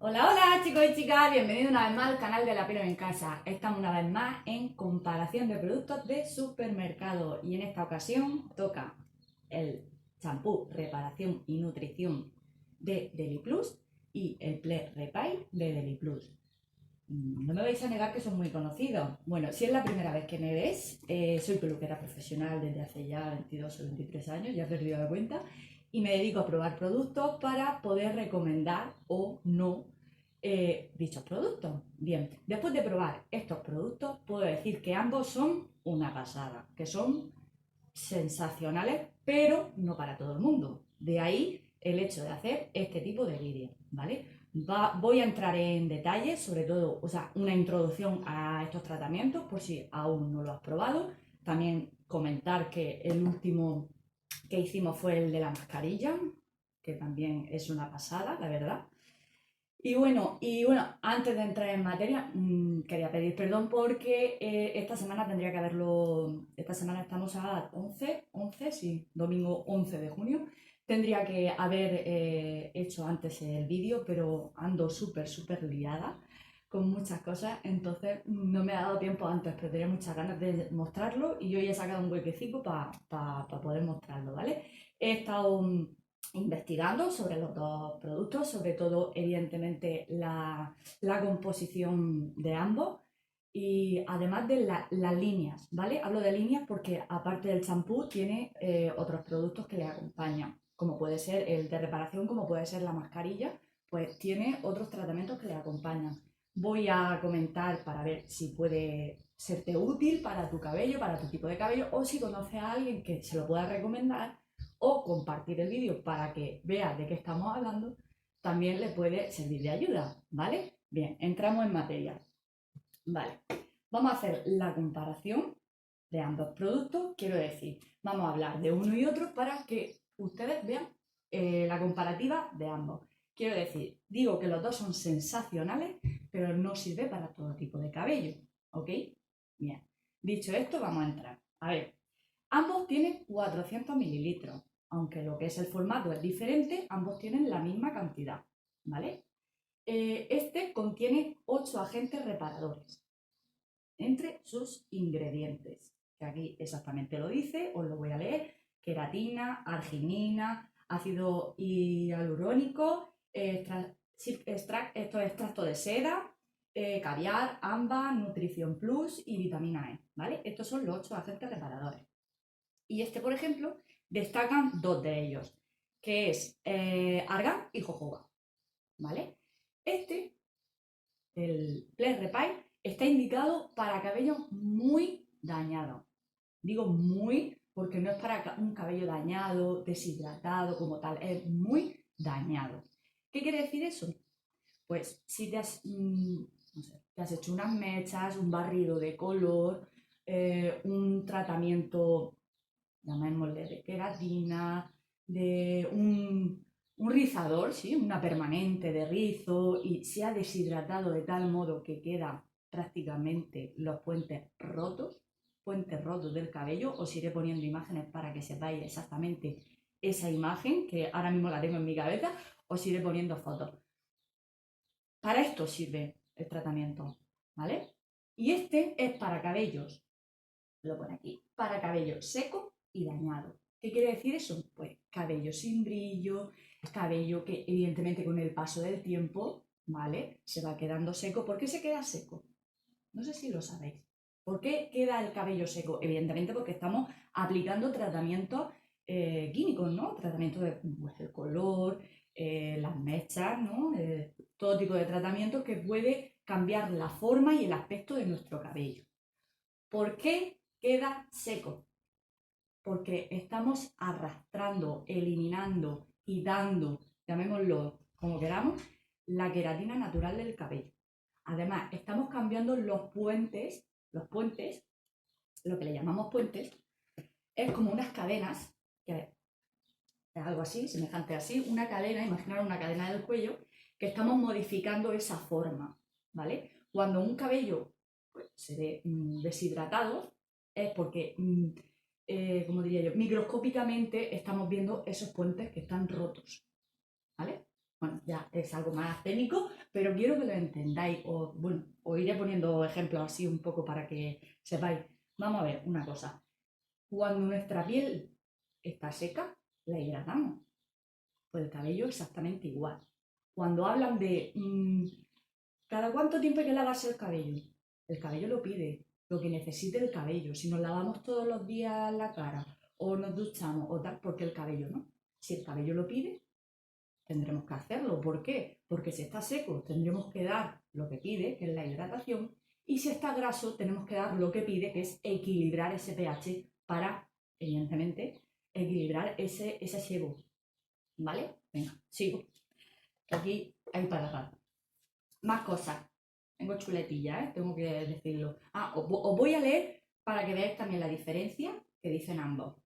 Hola, hola chicos y chicas, bienvenidos una vez más al canal de La Piel en Casa. Estamos una vez más en comparación de productos de supermercado y en esta ocasión toca el champú reparación y nutrición de Deli Plus y el Ple Repay de Deli Plus. No me vais a negar que son muy conocidos. Bueno, si es la primera vez que me ves, soy peluquera profesional desde hace ya 22 o 23 años, ya he perdido la cuenta, y me dedico a probar productos para poder recomendar o no dichos productos. Bien, después de probar estos productos, puedo decir que ambos son una pasada, que son sensacionales, pero no para todo el mundo. De ahí el hecho de hacer este tipo de vídeos, ¿vale? Voy a entrar en detalles, sobre todo, o sea, una introducción a estos tratamientos, por si aún no lo has probado. También comentar que el último que hicimos fue el de la mascarilla, que también es una pasada, la verdad. Y bueno, antes de entrar en materia, quería pedir perdón porque esta semana tendría que haberlo, esta semana estamos a 11, sí, domingo 11 de junio, tendría que haber hecho antes el vídeo, pero ando súper liada con muchas cosas, entonces no me ha dado tiempo antes, pero tenía muchas ganas de mostrarlo y hoy he sacado un huequecito para poder mostrarlo, ¿vale? He estado investigando sobre los dos productos, sobre todo, evidentemente, la composición de ambos y además de las líneas, ¿vale? Hablo de líneas porque aparte del champú tiene otros productos que le acompañan, como puede ser el de reparación, como puede ser la mascarilla, pues tiene otros tratamientos que le acompañan. Voy a comentar para ver si puede serte útil para tu cabello, para tu tipo de cabello, o si conoces a alguien que se lo pueda recomendar o compartir el vídeo para que vea de qué estamos hablando, también le puede servir de ayuda, ¿vale? Bien, entramos en materia. Vale, vamos a hacer la comparación de ambos productos, quiero decir, vamos a hablar de uno y otro para que ustedes vean la comparativa de ambos. Quiero decir, digo que los dos son sensacionales, pero no sirve para todo tipo de cabello, ¿ok? Bien, dicho esto, vamos a entrar. A ver, ambos tienen 400 mililitros, aunque lo que es el formato es diferente, ambos tienen la misma cantidad, ¿vale? Este contiene 8 agentes reparadores entre sus ingredientes, que aquí exactamente lo dice, os lo voy a leer: queratina, arginina, ácido hialurónico, extracto de seda, caviar, ámbar, nutrición plus y vitamina E, ¿vale? Estos son los 8 agentes reparadores. Y este, por ejemplo, destacan dos de ellos, que es argán y jojoba, ¿vale? Este, el Ple Repay, está indicado para cabello muy dañado. Digo muy porque no es para un cabello dañado, deshidratado como tal, es muy dañado. ¿Qué quiere decir eso? Pues si no sé, te has hecho unas mechas, un barrido de color, un tratamiento, llamémosle, de queratina, de un rizador, ¿sí? Una permanente de rizo, y se ha deshidratado de tal modo que quedan prácticamente los puentes rotos del cabello. Os iré poniendo imágenes para que sepáis exactamente esa imagen, que ahora mismo la tengo en mi cabeza, os iré poniendo fotos. Para esto sirve el tratamiento, ¿vale? Y este es para cabellos, lo pone aquí, para cabello seco y dañado. ¿Qué quiere decir eso? Pues cabello sin brillo, cabello que evidentemente con el paso del tiempo, ¿vale? Se va quedando seco. ¿Por qué se queda seco? No sé si lo sabéis. ¿Por qué queda el cabello seco? Evidentemente porque estamos aplicando tratamientos químicos, ¿no? Tratamientos de pues, el color, las mechas, ¿no? Todo tipo de tratamientos que puede cambiar la forma y el aspecto de nuestro cabello. ¿Por qué queda seco? Porque estamos arrastrando, eliminando, quitando, llamémoslo como queramos, la queratina natural del cabello. Además, estamos cambiando los puentes, lo que le llamamos puentes, es como unas cadenas, que es algo así, semejante así, una cadena, imaginar una cadena del cuello, que estamos modificando esa forma, ¿vale? Cuando un cabello pues, se ve deshidratado, es porque, como diría yo, microscópicamente estamos viendo esos puentes que están rotos, ¿vale? Bueno, ya es algo más técnico, pero quiero que lo entendáis. Os iré poniendo ejemplos así un poco para que sepáis. Vamos a ver una cosa. Cuando nuestra piel está seca, la hidratamos. Pues el cabello exactamente igual. Cuando hablan de ¿cada cuánto tiempo hay que lavarse el cabello lo pide, lo que necesite el cabello. Si nos lavamos todos los días la cara o nos duchamos o tal, porque el cabello no. Si el cabello lo pide, tendremos que hacerlo. ¿Por qué? Porque si está seco, tendremos que dar lo que pide, que es la hidratación, y si está graso, tenemos que dar lo que pide, que es equilibrar ese pH para, evidentemente, equilibrar ese sebo. ¿Vale? Venga, sigo. Que aquí hay para rato. Más cosas. Tengo chuletilla, tengo que decirlo. Os voy a leer para que veáis también la diferencia que dicen ambos.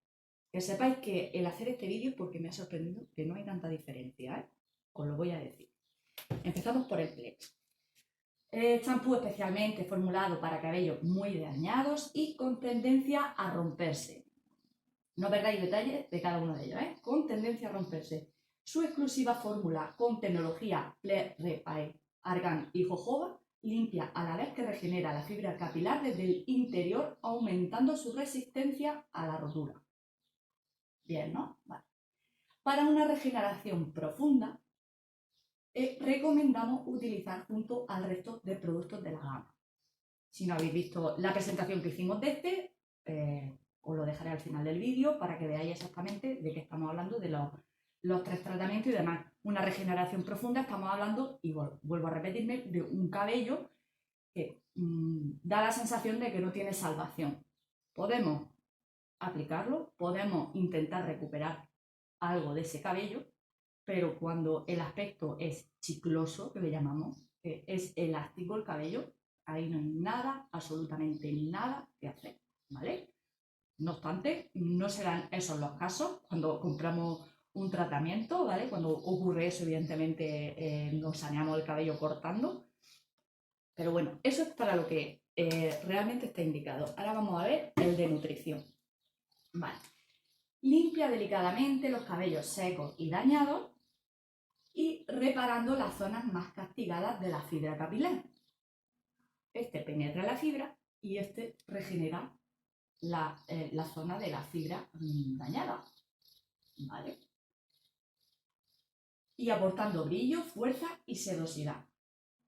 Que sepáis que el hacer este vídeo, porque me ha sorprendido que no hay tanta diferencia, os lo voy a decir. Empezamos por el Plex. Champú especialmente formulado para cabellos muy dañados y con tendencia a romperse. No perdáis detalles de cada uno de ellos, con tendencia a romperse. Su exclusiva fórmula con tecnología Ple Repair, Argan y jojoba limpia a la vez que regenera la fibra capilar desde el interior, aumentando su resistencia a la rotura. Bien, ¿no? Vale. Para una regeneración profunda, recomendamos utilizar junto al resto de productos de la gama. Si no habéis visto la presentación que hicimos de este, os lo dejaré al final del vídeo para que veáis exactamente de qué estamos hablando, de los 3 tratamientos y demás. Una regeneración profunda, estamos hablando, y vuelvo a repetirme, de un cabello que da la sensación de que no tiene salvación. Podemos aplicarlo, podemos intentar recuperar algo de ese cabello, pero cuando el aspecto es chicloso, que le llamamos, que es elástico el cabello, ahí no hay nada, absolutamente nada que hacer, ¿vale? No obstante, no serán esos los casos cuando compramos un tratamiento, ¿vale? Cuando ocurre eso, evidentemente nos saneamos el cabello cortando. Pero bueno, eso es para lo que realmente está indicado. Ahora vamos a ver el de nutrición. Vale. Limpia delicadamente los cabellos secos y dañados y reparando las zonas más castigadas de la fibra capilar. Este penetra la fibra y este regenera la zona de la fibra dañada. ¿Vale? Y aportando brillo, fuerza y sedosidad.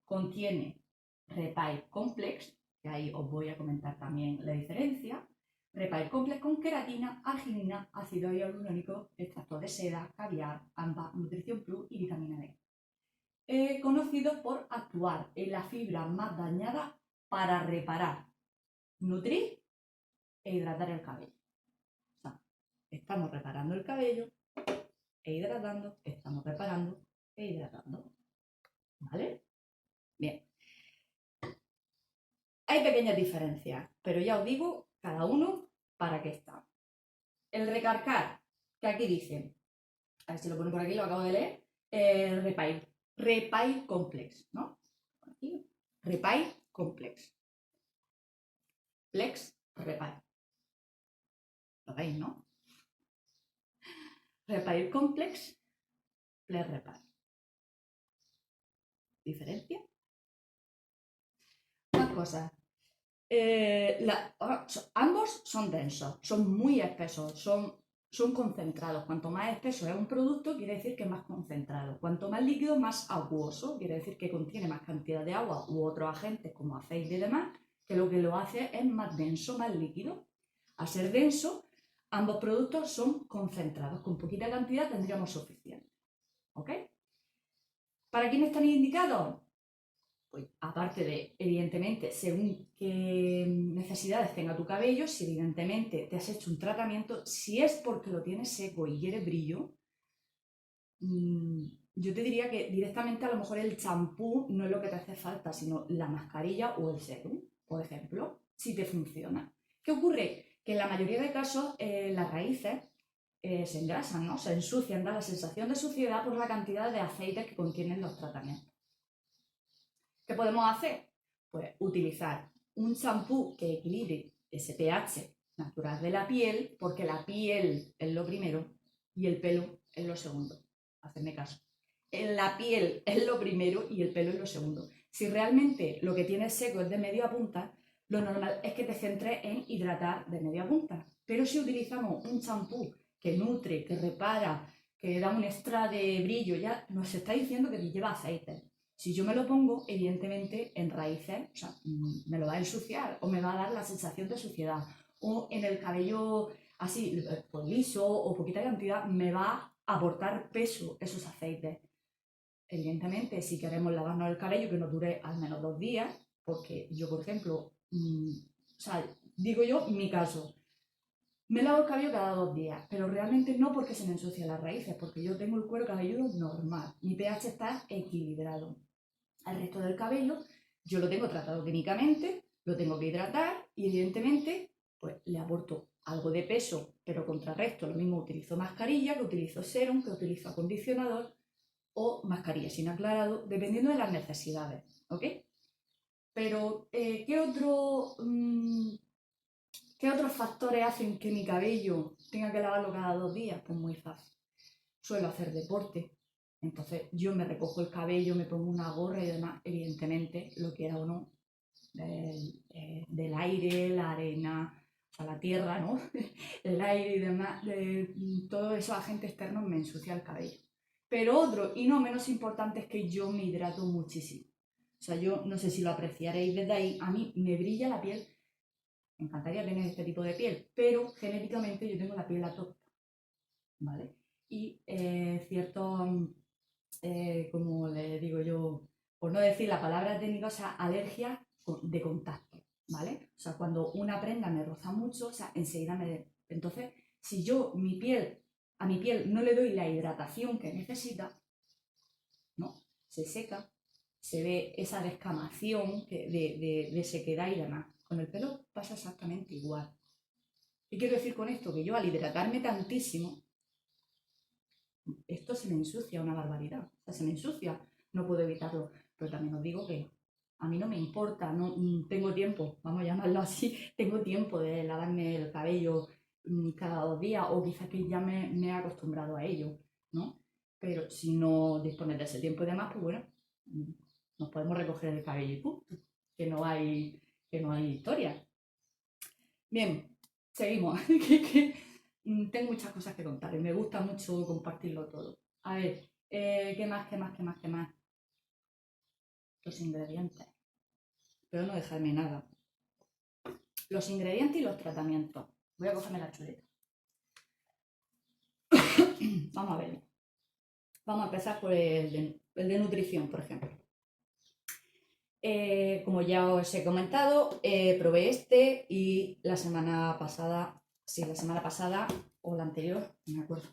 Contiene Repair Complex, que ahí os voy a comentar también la diferencia. Repair Complex con queratina, arginina, ácido hialurónico, extracto de seda, caviar, AMPA, Nutrición Plus y vitamina D. Conocido por actuar en la fibra más dañada para reparar, nutrir e hidratar el cabello. O sea, estamos reparando el cabello e hidratando, estamos reparando e hidratando. ¿Vale? Bien. Hay pequeñas diferencias, pero ya os digo cada uno para qué está. El recargar, que aquí dice, a ver si lo pone por aquí, lo acabo de leer, Repair Complex, ¿no? Aquí, Repair Complex. Plex, Repair. ¿Lo veis, no? Repair Complex, Plex Repair. ¿Diferencia? Más cosas. Ambos son densos, son muy espesos, son concentrados. Cuanto más espeso es un producto, quiere decir que es más concentrado. Cuanto más líquido, más acuoso, quiere decir que contiene más cantidad de agua u otros agentes como aceite y demás, que lo hace es más denso, más líquido. Al ser denso, ambos productos son concentrados. Con poquita cantidad tendríamos suficiente. ¿Ok? ¿Para quién están indicados? Pues aparte de, evidentemente, según qué necesidades tenga tu cabello, si evidentemente te has hecho un tratamiento, si es porque lo tienes seco y quieres brillo, yo te diría que directamente a lo mejor el champú no es lo que te hace falta, sino la mascarilla o el serum, por ejemplo, si te funciona. ¿Qué ocurre? Que en la mayoría de casos las raíces se engrasan, ¿no? Se ensucian, da la sensación de suciedad por la cantidad de aceites que contienen los tratamientos. ¿Qué podemos hacer? Pues utilizar un champú que equilibre ese pH natural de la piel, porque la piel es lo primero y el pelo es lo segundo. Hacedme caso. la piel es lo primero y el pelo es lo segundo. Si realmente lo que tienes seco es de medio a punta, lo normal es que te centres en hidratar de medio a punta. Pero si utilizamos un champú que nutre, que repara, que da un extra de brillo, ya nos está diciendo que lleva aceite. Si yo me lo pongo, evidentemente en raíces, o sea, me lo va a ensuciar o me va a dar la sensación de suciedad. O en el cabello así, pues liso o poquita cantidad, me va a aportar peso esos aceites. Evidentemente, si queremos lavarnos el cabello que nos dure al menos 2 días, porque yo, por ejemplo, o sea, digo yo, mi caso, me lavo el cabello cada 2 días, pero realmente no porque se me ensucian las raíces, porque yo tengo el cuero cabelludo normal, mi pH está equilibrado. Al resto del cabello yo lo tengo tratado químicamente, lo tengo que hidratar y evidentemente pues le aporto algo de peso, pero contrarresto. Lo mismo utilizo mascarilla, que utilizo serum, que utilizo acondicionador o mascarilla sin aclarado, dependiendo de las necesidades, ¿ok? Pero, ¿qué otros factores hacen que mi cabello tenga que lavarlo cada 2 días? Pues muy fácil. Suelo hacer deporte, entonces yo me recojo el cabello, me pongo una gorra y demás, evidentemente, lo quiera o no, del aire, la arena, o sea, la tierra, ¿no? El aire y demás, de todos esos agentes externos me ensucia el cabello. Pero otro, y no menos importante, es que yo me hidrato muchísimo. O sea, yo no sé si lo apreciaréis desde ahí, a mí me brilla la piel, me encantaría tener este tipo de piel, pero genéticamente yo tengo la piel atópica, ¿vale? Y ciertos, como le digo yo, por no decir la palabra técnica, o sea, alergias de contacto, ¿vale? O sea, cuando una prenda me roza mucho, o sea, enseguida me... Entonces, si yo a mi piel no le doy la hidratación que necesita, ¿no? Se seca, se ve esa descamación de sequedad y demás. Con el pelo pasa exactamente igual. ¿Qué quiero decir con esto? Que yo al hidratarme tantísimo, esto se me ensucia una barbaridad. O sea, se me ensucia, no puedo evitarlo. Pero también os digo que a mí no me importa, no tengo tiempo, vamos a llamarlo así, tengo tiempo de lavarme el cabello cada 2 días o quizás que ya me he acostumbrado a ello, ¿no? Pero si no dispones de ese tiempo y demás, pues bueno, nos podemos recoger el cabello y punto, que no hay historia. Bien, seguimos. Tengo muchas cosas que contar y me gusta mucho compartirlo todo. A ver, ¿qué más, qué más, qué más, qué más? Los ingredientes. Pero no dejarme nada. Los ingredientes y los tratamientos. Voy a cogerme la chuleta. Vamos a ver. Vamos a empezar por el de nutrición, por ejemplo. Como ya os he comentado, probé este y la semana pasada o la anterior, no me acuerdo,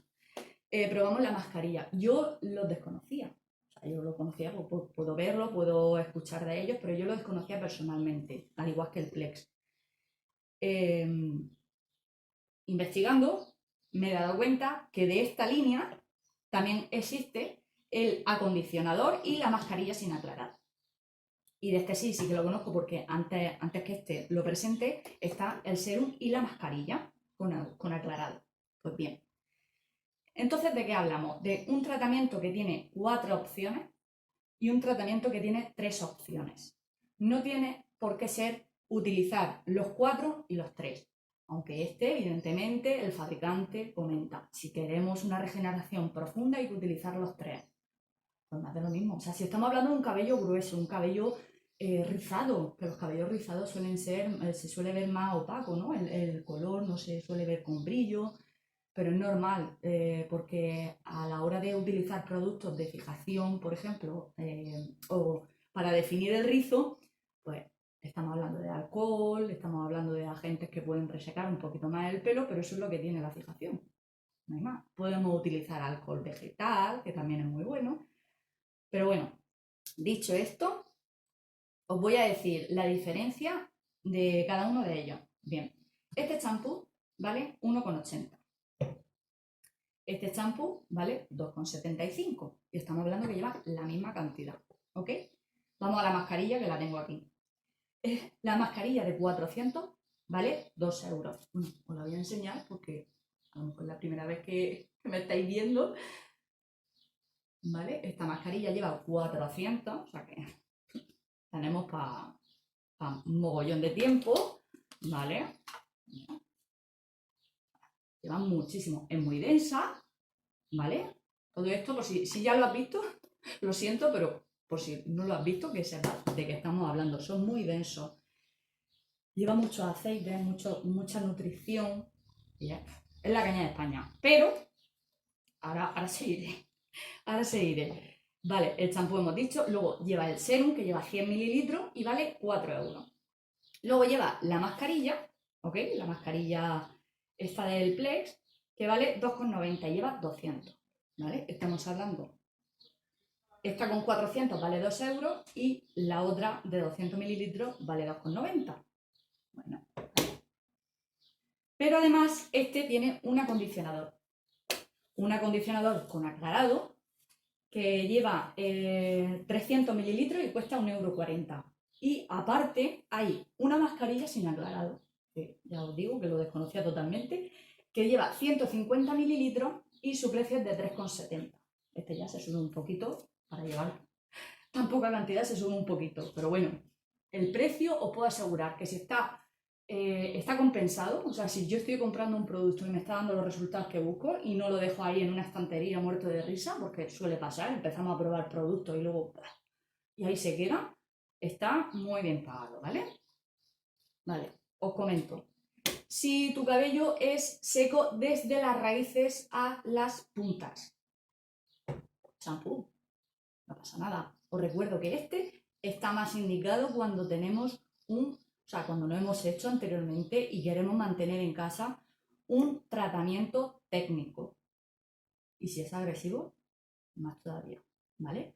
probamos la mascarilla. Yo los desconocía. O sea, yo lo conocía, puedo verlo, puedo escuchar de ellos, pero yo lo desconocía personalmente, al igual que el Plex. Investigando, me he dado cuenta que de esta línea también existe el acondicionador y la mascarilla sin aclarar. Y de este sí que lo conozco porque antes que este lo presente está el serum y la mascarilla con aclarado. Pues bien. Entonces, ¿de qué hablamos? De un tratamiento que tiene 4 opciones y un tratamiento que tiene 3 opciones. No tiene por qué ser utilizar los 4 y los 3. Aunque este, evidentemente, el fabricante comenta, si queremos una regeneración profunda hay que utilizar los 3. Pues más de lo mismo. O sea, si estamos hablando de un cabello grueso, un cabello rizado, que los cabellos rizados se suele ver más opaco, ¿no? El color no se suele ver con brillo, pero es normal, porque a la hora de utilizar productos de fijación, por ejemplo, o para definir el rizo, pues estamos hablando de alcohol, estamos hablando de agentes que pueden resecar un poquito más el pelo, pero eso es lo que tiene la fijación, no hay más. Podemos utilizar alcohol vegetal, que también es muy bueno, pero bueno, dicho esto, os voy a decir la diferencia de cada uno de ellos. Bien, este champú vale 1,80. Este champú vale 2,75 y estamos hablando que lleva la misma cantidad, ¿ok? Vamos a la mascarilla que la tengo aquí. La mascarilla de 400 vale 2 euros. Bueno, os la voy a enseñar porque a lo mejor es la primera vez que me estáis viendo. ¿vale? Esta mascarilla lleva 400, o sea que tenemos para un mogollón de tiempo, ¿vale? Lleva muchísimo, es muy densa, ¿vale? Todo esto, por si ya lo has visto, lo siento, pero por si no lo has visto, que sepas de qué estamos hablando. Son muy densos. Lleva mucho aceite, mucha nutrición. Y es la caña de España. Pero, ahora seguiré. Ahora seguiré. Vale, el champú hemos dicho. Luego lleva el serum, que lleva 100 mililitros y vale 4 euros. Luego lleva la mascarilla, ¿ok? La mascarilla esta del Plex, que vale 2,90 y lleva 200, ¿vale? Estamos hablando. Esta con 400 vale 2 euros y la otra de 200 mililitros vale 2,90. Bueno. Pero además este tiene un acondicionador. Un acondicionador con aclarado que lleva 300 mililitros y cuesta 1,40 €. Y aparte hay una mascarilla sin aclarado, que ya os digo que lo desconocía totalmente, que lleva 150 mililitros y su precio es de 3,70. Este ya se sube un poquito para llevar tan poca cantidad, se sube un poquito. Pero bueno, el precio os puedo asegurar que si está compensado, o sea, si yo estoy comprando un producto y me está dando los resultados que busco y no lo dejo ahí en una estantería muerto de risa, porque suele pasar, empezamos a probar productos y luego y ahí se queda, está muy bien pagado, ¿vale? Vale, os comento. Si tu cabello es seco desde las raíces a las puntas, champú, no pasa nada. Os recuerdo que este está más indicado cuando tenemos cuando lo hemos hecho anteriormente y queremos mantener en casa un tratamiento técnico. Y si es agresivo, más todavía, ¿vale?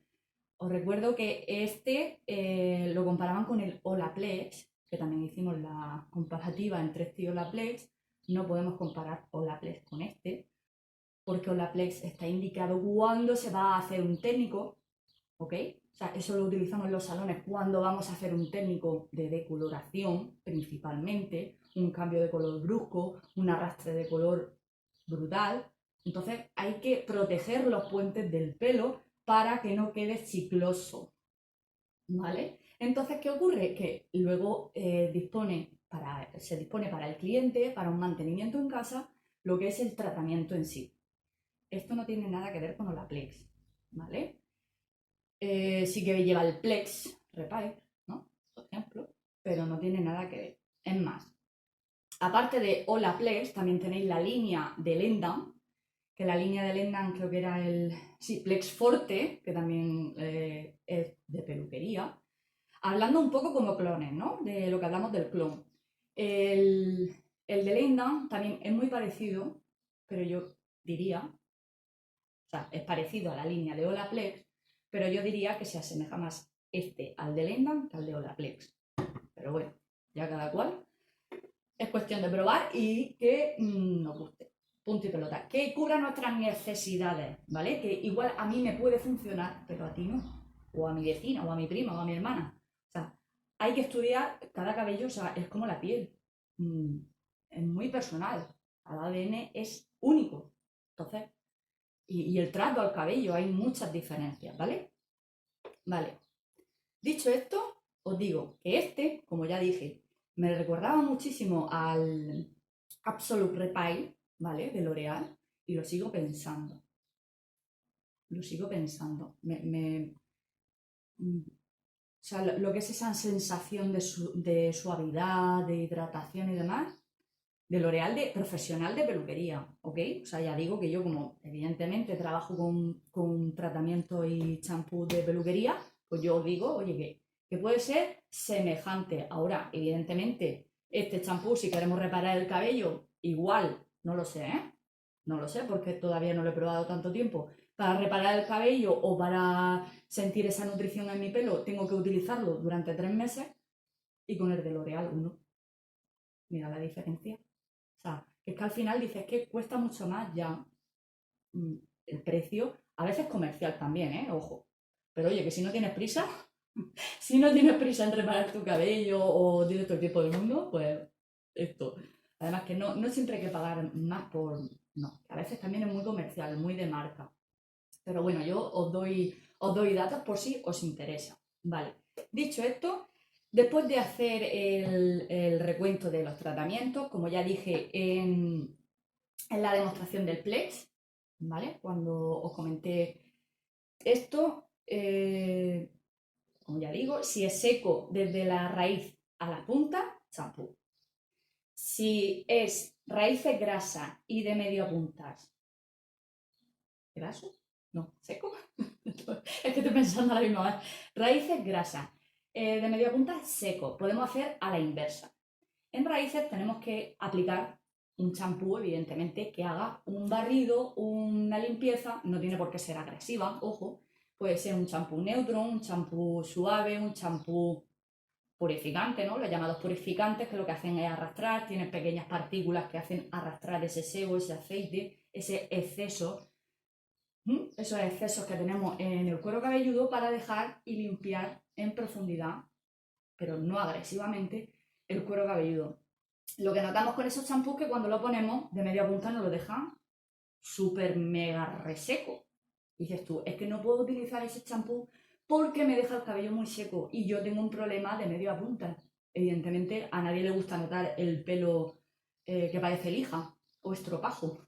Os recuerdo que este lo comparaban con el Olaplex, que también hicimos la comparativa entre este y Olaplex. No podemos comparar Olaplex con este, porque Olaplex está indicado cuando se va a hacer un técnico, ¿ok? O sea, eso lo utilizamos en los salones cuando vamos a hacer un técnico de decoloración, principalmente, un cambio de color brusco, un arrastre de color brutal. Entonces hay que proteger los puentes del pelo para que no quede chicloso, ¿vale? Entonces, ¿qué ocurre? Que luego se dispone para el cliente, para un mantenimiento en casa, lo que es el tratamiento en sí. Esto no tiene nada que ver con Olaplex, ¿vale? Sí que lleva el Plex Repair, ¿no? Por ejemplo, pero no tiene nada que ver. Es más, aparte de Olaplex, también tenéis la línea de Lendam, que la línea de Lendam creo que era Plex Forte, que también es de peluquería. Hablando un poco como clones, ¿no? De lo que hablamos del clon. El de Lendam también es muy parecido, pero yo diría, o sea, es parecido a la línea de Olaplex, pero yo diría que se asemeja más este al de Lendam que al de Olaplex. Pero bueno, ya cada cual. Es cuestión de probar y que nos guste. Punto y pelota. Que cubra nuestras necesidades, ¿vale? Que igual a mí me puede funcionar, pero a ti no. O a mi vecina, o a mi prima, o a mi hermana. O sea, hay que estudiar cada cabello, o sea, es como la piel. Es muy personal. Cada ADN es único. Entonces, y el trato al cabello, hay muchas diferencias, ¿vale? Vale. Dicho esto, os digo que este, como ya dije, me recordaba muchísimo al Absolute Repair, ¿vale? De L'Oreal, y lo sigo pensando. Lo sigo pensando. O sea, lo que es esa sensación de suavidad, de hidratación y demás, de L'Oreal de profesional de peluquería, ¿ok? O sea, ya digo que yo como evidentemente trabajo con tratamiento y champú de peluquería, pues yo os digo, oye, que puede ser semejante. Ahora, evidentemente, este champú, si queremos reparar el cabello, igual, no lo sé, ¿eh? No lo sé porque todavía no lo he probado tanto tiempo. Para reparar el cabello o para sentir esa nutrición en mi pelo, tengo que utilizarlo durante 3 meses y con el de L'Oreal 1. Mira la diferencia. O sea, es que al final dices que cuesta mucho más ya el precio, a veces comercial también, ¿eh? Ojo. Pero oye, que si no tienes prisa, si no tienes prisa en reparar tu cabello o tienes todo el tiempo del mundo, pues esto. Además que no siempre hay que pagar más por... No, a veces también es muy comercial, muy de marca. Pero bueno, yo os doy datos por si os interesa. Vale, dicho esto, después de hacer el recuento de los tratamientos, como ya dije en la demostración del Plex, ¿vale? Cuando os comenté esto, como ya digo, si es seco desde la raíz a la punta, champú. Si es raíces grasas y de medio a puntas, ¿graso? No, seco. Es que estoy pensando a la misma vez. Raíces grasas, de medio a punta, seco. Podemos hacer a la inversa. En raíces tenemos que aplicar un champú, evidentemente, que haga un barrido, una limpieza, no tiene por qué ser agresiva, ojo, puede ser un champú neutro, un champú suave, un champú purificante, ¿no? Los llamados purificantes, que lo que hacen es arrastrar, tienen pequeñas partículas que hacen arrastrar ese sebo, ese aceite, ese exceso, esos excesos que tenemos en el cuero cabelludo para dejar y limpiar en profundidad, pero no agresivamente, el cuero cabelludo. Lo que notamos con esos champús es que cuando lo ponemos de media punta nos lo dejan súper mega reseco. Dices tú, es que no puedo utilizar ese champú porque me deja el cabello muy seco y yo tengo un problema de media punta. Evidentemente a nadie le gusta notar el pelo que parece lija o estropajo,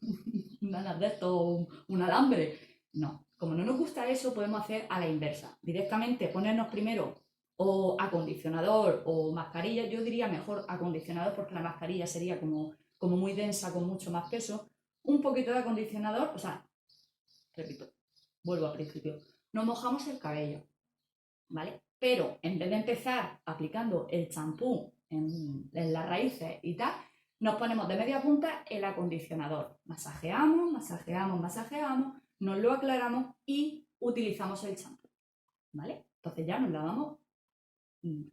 nada de esto, un alambre. No, como no nos gusta eso, podemos hacer a la inversa. Directamente ponernos primero o acondicionador o mascarilla. Yo diría mejor acondicionador porque la mascarilla sería como muy densa, con mucho más peso. Un poquito de acondicionador, o sea, repito, vuelvo al principio, nos mojamos el cabello, ¿vale? Pero en vez de empezar aplicando el champú en las raíces y tal, nos ponemos de media punta el acondicionador. Masajeamos, masajeamos, masajeamos, nos lo aclaramos y utilizamos el champú, ¿vale? Entonces ya nos lavamos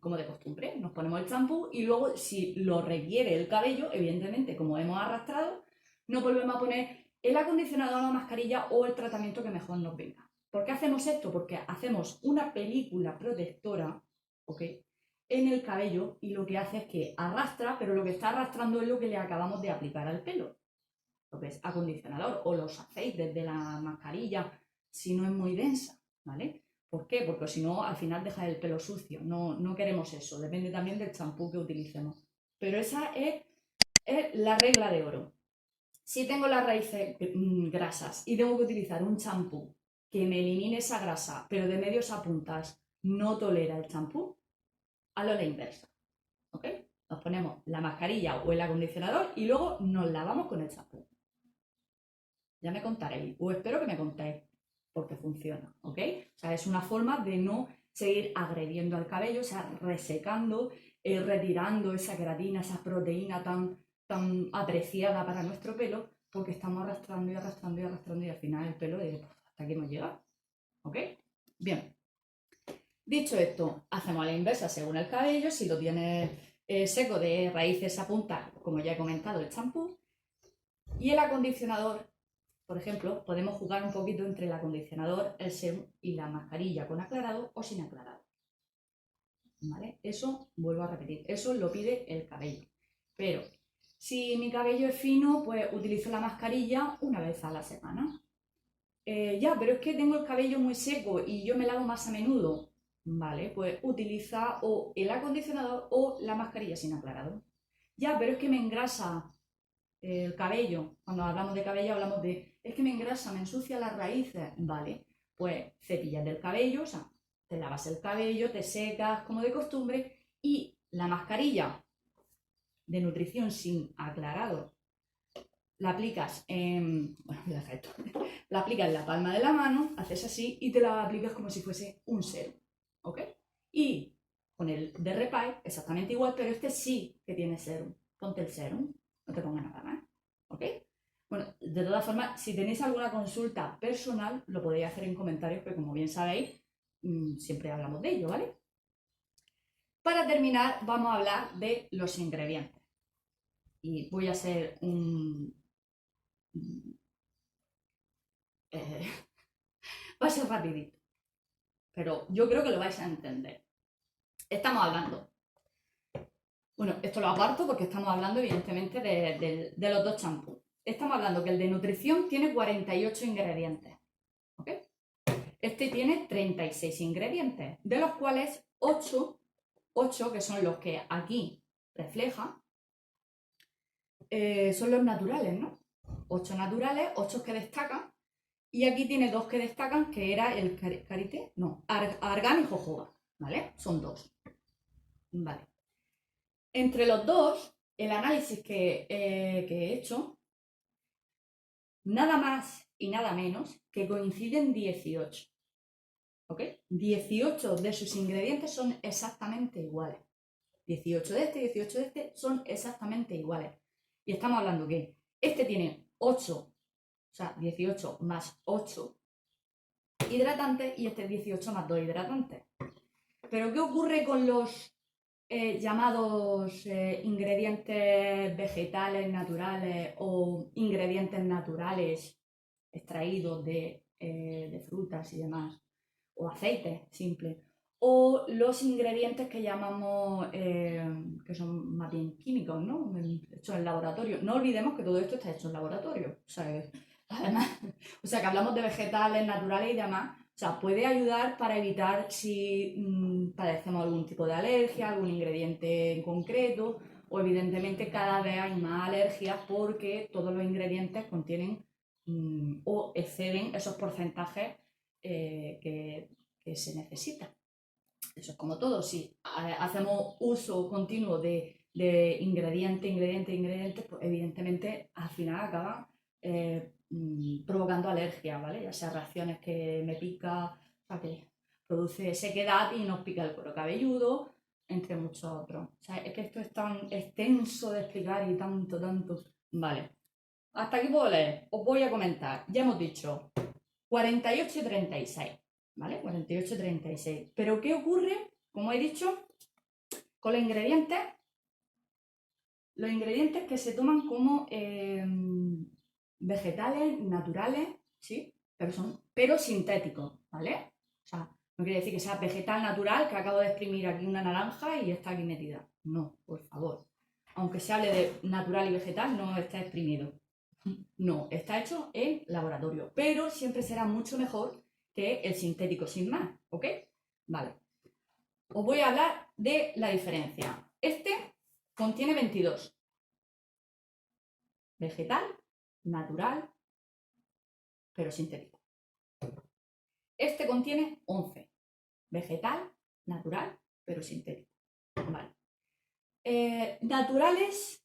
como de costumbre, nos ponemos el champú y luego si lo requiere el cabello, evidentemente como hemos arrastrado, nos volvemos a poner el acondicionador, la mascarilla o el tratamiento que mejor nos venga. ¿Por qué hacemos esto? Porque hacemos una película protectora, ¿ok?, en el cabello y lo que hace es que arrastra, pero lo que está arrastrando es lo que le acabamos de aplicar al pelo, lo que es acondicionador o los aceites de la mascarilla, si no es muy densa, ¿vale? ¿Por qué? Porque si no, al final deja el pelo sucio. No, no queremos eso. Depende también del champú que utilicemos. Pero esa es la regla de oro. Si tengo las raíces grasas y tengo que utilizar un champú que me elimine esa grasa, pero de medios a puntas no tolera el champú, hazlo a la inversa. ¿Ok? Nos ponemos la mascarilla o el acondicionador y luego nos lavamos con el champú. Ya me contaréis, o espero que me contéis, porque funciona, ¿ok? O sea, es una forma de no seguir agrediendo al cabello, o sea, resecando, retirando esa queratina, esa proteína tan apreciada para nuestro pelo, porque estamos arrastrando y arrastrando y arrastrando y al final el pelo hasta aquí hemos llegado, ¿ok? Bien. Dicho esto, hacemos a la inversa según el cabello. Si lo tienes seco de raíces a punta, como ya he comentado, el champú. Y el acondicionador, por ejemplo, podemos jugar un poquito entre el acondicionador, el serum y la mascarilla con aclarado o sin aclarado. ¿Vale? Eso, vuelvo a repetir, eso lo pide el cabello. Pero si mi cabello es fino, pues utilizo la mascarilla una vez a la semana. Ya, pero es que tengo el cabello muy seco y yo me lavo más a menudo. Vale, pues utiliza o el acondicionador o la mascarilla sin aclarado. Ya, pero es que me engrasa el cabello. Cuando hablamos de cabello hablamos de, es que me engrasa, me ensucia las raíces. Vale, pues cepillas del cabello, o sea, te lavas el cabello, te secas como de costumbre y la mascarilla de nutrición sin aclarado la aplicas en, bueno, voy a dejar esto, la aplicas en la palma de la mano, haces así y te la aplicas como si fuese un serum, ¿ok? Y con el de Repay exactamente igual, pero este sí que tiene serum. Ponte el serum, no te pongas nada más, ¿ok? Bueno, de todas formas, si tenéis alguna consulta personal, lo podéis hacer en comentarios, porque como bien sabéis, siempre hablamos de ello, ¿vale? Para terminar, vamos a hablar de los ingredientes. Y voy a hacer va a ser rapidito, pero yo creo que lo vais a entender. Estamos hablando, bueno, esto lo aparto porque estamos hablando evidentemente de los dos champús. Estamos hablando que el de nutrición tiene 48 ingredientes, ¿ok? Este tiene 36 ingredientes, de los cuales 8, que son los que aquí refleja, son los naturales, ¿no? 8 naturales, 8 que destacan, y aquí tiene 2 que destacan, que era el karité, no, argán y jojoba, ¿vale? Son 2. Vale. Entre los dos, el análisis que he hecho, nada más y nada menos que coinciden 18. ¿Ok? 18 de sus ingredientes son exactamente iguales. 18 de este, 18 de este son exactamente iguales. Y estamos hablando que este tiene 8, o sea, 18 más 8 hidratantes y este 18 más 2 hidratantes. Pero ¿qué ocurre con los llamados ingredientes vegetales naturales o ingredientes naturales extraídos de frutas y demás? O aceite simple, o los ingredientes que llamamos, que son más bien químicos, ¿no? Hechos en laboratorio. No olvidemos que todo esto está hecho en laboratorio. O sea, además, o sea, que hablamos de vegetales, naturales y demás. O sea, puede ayudar para evitar si padecemos algún tipo de alergia, algún ingrediente en concreto, o evidentemente cada vez hay más alergias porque todos los ingredientes contienen o exceden esos porcentajes que se necesita. Eso es como todo, si hacemos uso continuo de ingredientes, pues evidentemente al final acaban provocando alergia, ¿vale? Ya sea reacciones que me pica, o sea, que produce sequedad y nos pica el cuero cabelludo, entre muchos otros. O sea, es que esto es tan extenso de explicar y tanto. Vale, hasta aquí puedo leer. Os voy a comentar. Ya hemos dicho 48 y 36, ¿vale? 48 y 36. Pero ¿qué ocurre, como he dicho, con los ingredientes? Los ingredientes que se toman como vegetales, naturales, ¿sí? Pero sintéticos, ¿vale? O sea, no quiere decir que sea vegetal natural, que acabo de exprimir aquí una naranja y está aquí metida. No, por favor. Aunque se hable de natural y vegetal, no está exprimido. No, está hecho en laboratorio, pero siempre será mucho mejor que el sintético sin más, ¿ok? Vale. Os voy a hablar de la diferencia. Este contiene 22. Vegetal, natural, pero sintético. Este contiene 11. Vegetal, natural, pero sintético. Vale. Naturales,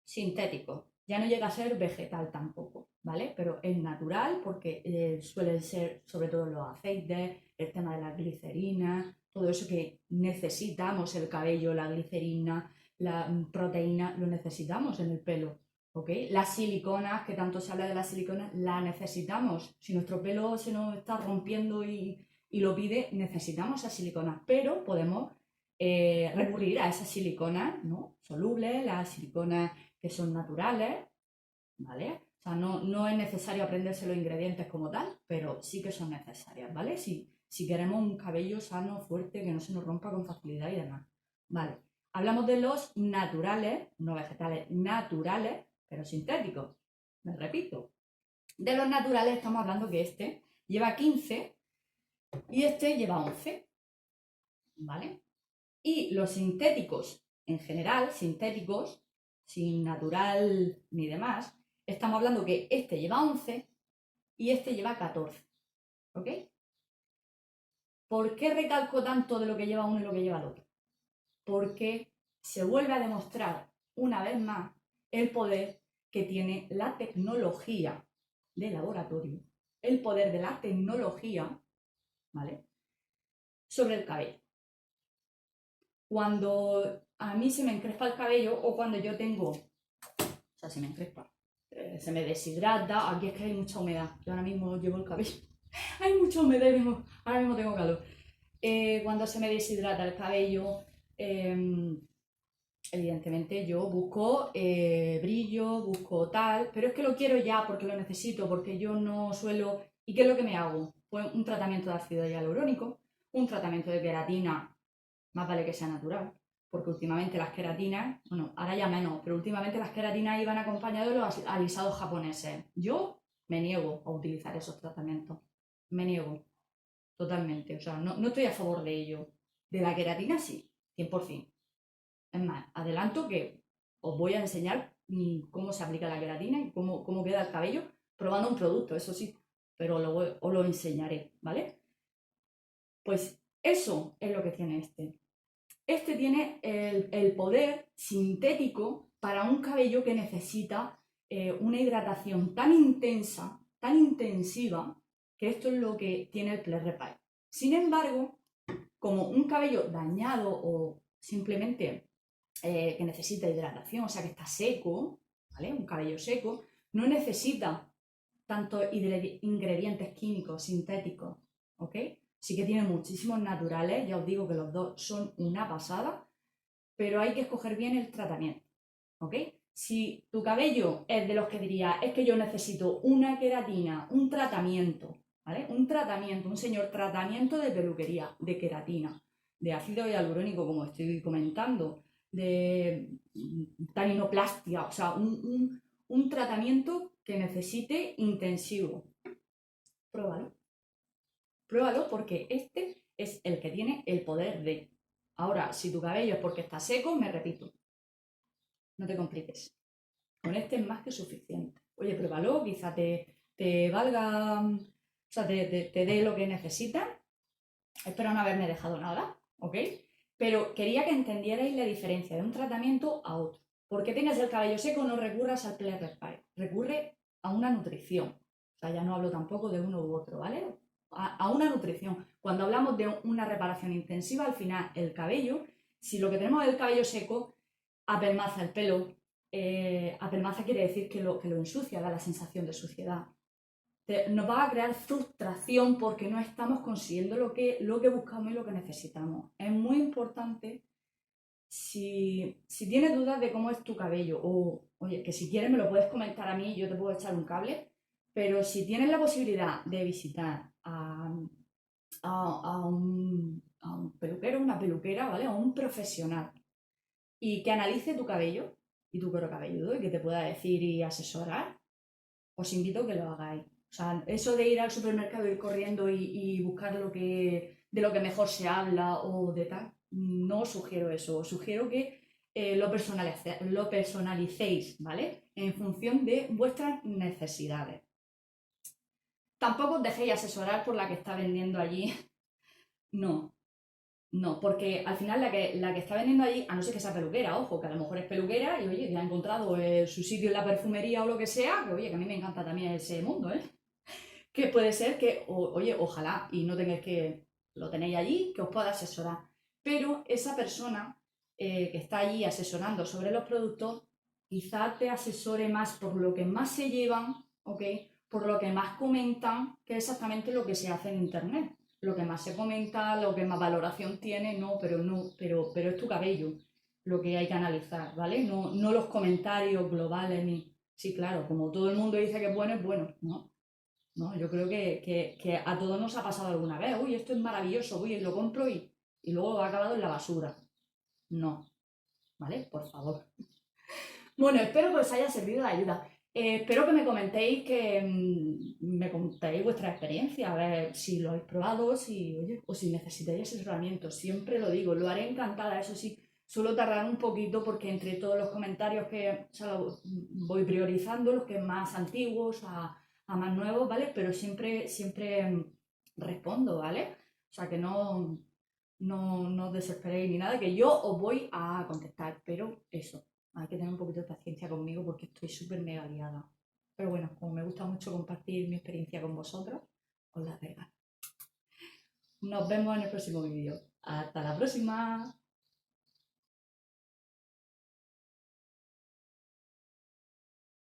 sintéticos. Ya no llega a ser vegetal tampoco, ¿vale? Pero es natural porque suelen ser sobre todo los aceites, el tema de la glicerina, todo eso que necesitamos, el cabello, la glicerina, la proteína, lo necesitamos en el pelo, ¿ok? Las siliconas, que tanto se habla de las siliconas, las necesitamos. Si nuestro pelo se nos está rompiendo y lo pide, necesitamos esas siliconas, pero podemos recurrir a esas siliconas, ¿no? Solubles, las siliconas que son naturales, ¿vale? O sea, no es necesario aprenderse los ingredientes como tal, pero sí que son necesarias, ¿vale? Si queremos un cabello sano, fuerte, que no se nos rompa con facilidad y demás. Vale. Hablamos de los naturales, no vegetales, naturales, pero sintéticos. Me repito. De los naturales estamos hablando que este lleva 15 y este lleva 11, ¿vale? Y los sintéticos, en general, sintéticos, sin natural ni demás, estamos hablando que este lleva 11 y este lleva 14. ¿Ok? ¿Por qué recalco tanto de lo que lleva uno y lo que lleva el otro? Porque se vuelve a demostrar una vez más el poder que tiene la tecnología de laboratorio, el poder de la tecnología, ¿vale? Sobre el cabello. Cuando a mí se me encrespa el cabello o cuando yo tengo, o sea, se me encrespa, se me deshidrata, aquí es que hay mucha humedad, yo ahora mismo llevo el cabello, hay mucha humedad y ahora mismo tengo calor. Cuando se me deshidrata el cabello, evidentemente yo busco brillo, busco tal, pero es que lo quiero ya porque lo necesito, porque yo no suelo... ¿Y qué es lo que me hago? Pues un tratamiento de ácido hialurónico, un tratamiento de queratina, más vale que sea natural, porque últimamente las queratinas, bueno, ahora ya menos, pero últimamente las queratinas iban acompañados de los alisados japoneses. Yo me niego a utilizar esos tratamientos, me niego. totalmente. O sea, no estoy a favor de ello. De la queratina sí, 100%. Es más, adelanto que os voy a enseñar cómo se aplica la queratina y cómo queda el cabello probando un producto, eso sí, pero os lo enseñaré, ¿vale? Pues eso es lo que tiene este. Este tiene el poder sintético para un cabello que necesita una hidratación tan intensa, tan intensiva, que esto es lo que tiene el Plus Repair. Sin embargo, como un cabello dañado o simplemente que necesita hidratación, o sea que está seco, ¿vale? Un cabello seco, no necesita tantos ingredientes químicos sintéticos, ¿ok? Sí que tiene muchísimos naturales, ya os digo que los dos son una pasada, pero hay que escoger bien el tratamiento, ¿ok? Si tu cabello es de los que diría, es que yo necesito una queratina, un tratamiento, ¿vale? Un tratamiento, un señor tratamiento de peluquería, de queratina, de ácido hialurónico, como estoy comentando, de taninoplastia, o sea, un tratamiento que necesite intensivo. Pruébalo. Pruébalo porque este es el que tiene el poder de. Ahora, si tu cabello es porque está seco, me repito, no te compliques. Con este es más que suficiente. Oye, pruébalo, quizá te valga, o sea, te dé lo que necesitas. Espero no haberme dejado nada, ¿ok? Pero quería que entendierais la diferencia de un tratamiento a otro. Porque tengas el cabello seco, no recurras al Plus Repair, recurre a una nutrición. O sea, ya no hablo tampoco de uno u otro, ¿vale? A una nutrición. Cuando hablamos de una reparación intensiva, al final el cabello, si lo que tenemos es el cabello seco, apelmaza el pelo. Apelmaza quiere decir que lo ensucia, da la sensación de suciedad. Nos va a crear frustración porque no estamos consiguiendo lo que buscamos y lo que necesitamos. Es muy importante, si tienes dudas de cómo es tu cabello, o oye, que si quieres me lo puedes comentar a mí, yo te puedo echar un cable, pero si tienes la posibilidad de visitar a un peluquero, una peluquera, ¿vale? A un profesional y que analice tu cabello y tu cuero cabelludo y que te pueda decir y asesorar, os invito a que lo hagáis. O sea, eso de ir al supermercado, ir corriendo y buscar de lo que mejor se habla o de tal, no os sugiero eso. Os sugiero que lo personalicéis, ¿vale? En función de vuestras necesidades. Tampoco os dejéis asesorar por la que está vendiendo allí. No, no, porque al final la que está vendiendo allí, a no ser que sea peluquera, ojo, que a lo mejor es peluquera y oye, ya ha encontrado su sitio en la perfumería o lo que sea, que oye, que a mí me encanta también ese mundo, ¿eh? Que puede ser que, oye, ojalá y no tengáis que, lo tenéis allí, que os pueda asesorar. Pero esa persona que está allí asesorando sobre los productos, quizá te asesore más por lo que más se llevan, ¿ok? Por lo que más comentan, que es exactamente lo que se hace en internet. Lo que más se comenta, lo que más valoración tiene, pero es tu cabello lo que hay que analizar, ¿vale? No los comentarios globales ni. Sí, claro, como todo el mundo dice que es bueno, ¿no? ¿No? Yo creo que a todos nos ha pasado alguna vez. Uy, esto es maravilloso, voy y lo compro y luego ha acabado en la basura. No, ¿vale? Por favor. Bueno, espero que os haya servido de ayuda. Espero que me comentéis me contéis vuestra experiencia, a ver si lo habéis probado, oye, o si necesitáis asesoramiento. Siempre lo digo, lo haré encantada, eso sí. Suelo tardar un poquito porque entre todos los comentarios que voy priorizando, los que más antiguos a más nuevos, ¿vale? Pero siempre respondo, ¿vale? O sea que no os desesperéis ni nada, que yo os voy a contestar, pero eso, hay que tener un poquito de paciencia conmigo porque estoy súper mega liada. Pero bueno, como me gusta mucho compartir mi experiencia con vosotros, os la regalo. Nos vemos en el próximo vídeo. Hasta la próxima.